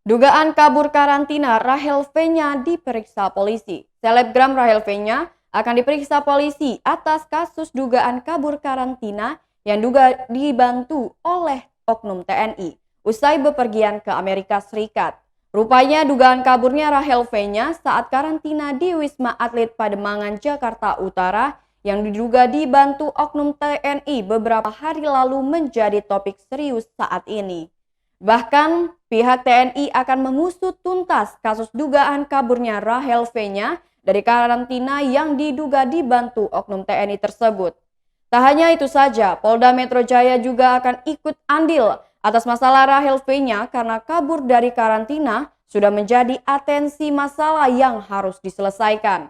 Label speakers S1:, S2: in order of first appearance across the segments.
S1: Dugaan kabur karantina Rachel V-nya diperiksa polisi. Selebgram Rachel V-nya akan diperiksa polisi atas kasus dugaan kabur karantina yang juga dibantu oleh oknum TNI usai bepergian ke Amerika Serikat. Rupanya dugaan kaburnya Rachel V-nya saat karantina di Wisma Atlet Pademangan, Jakarta Utara yang diduga dibantu oknum TNI beberapa hari lalu menjadi topik serius saat ini. Bahkan pihak TNI akan mengusut tuntas kasus dugaan kaburnya Rachel V-nya dari karantina yang diduga dibantu oknum TNI tersebut. Tak hanya itu saja, Polda Metro Jaya juga akan ikut andil atas masalah Rachel V-nya karena kabur dari karantina sudah menjadi atensi masalah yang harus diselesaikan.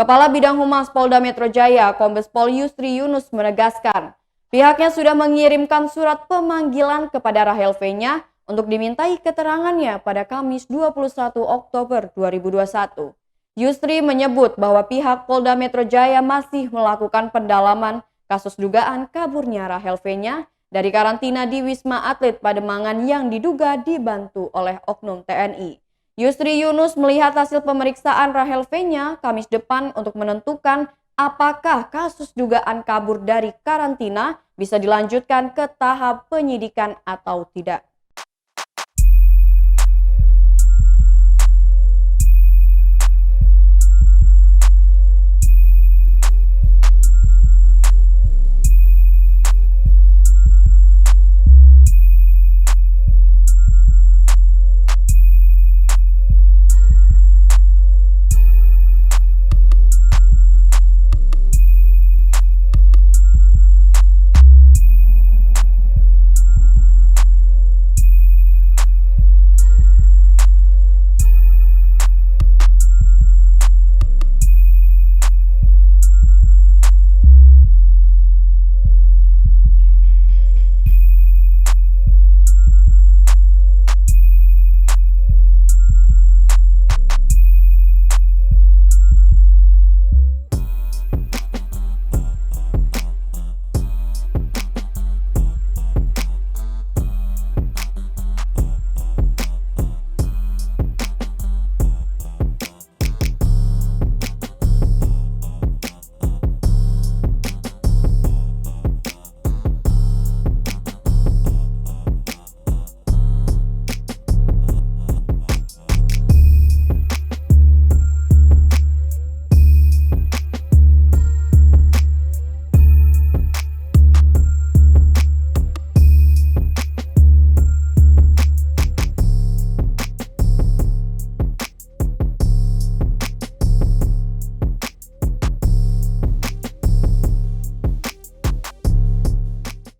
S1: Kepala Bidang Humas Polda Metro Jaya, Kombes Pol Yusri Yunus menegaskan, pihaknya sudah mengirimkan surat pemanggilan kepada Rachel V-nya untuk dimintai keterangannya pada Kamis 21 Oktober 2021. Yusri menyebut bahwa pihak Polda Metro Jaya masih melakukan pendalaman kasus dugaan kaburnya Rachel V-nya dari karantina di Wisma Atlet Pademangan yang diduga dibantu oleh oknum TNI. Yusri Yunus melihat hasil pemeriksaan Rachel V-nya Kamis depan untuk menentukan apakah kasus dugaan kabur dari karantina bisa dilanjutkan ke tahap penyidikan atau tidak.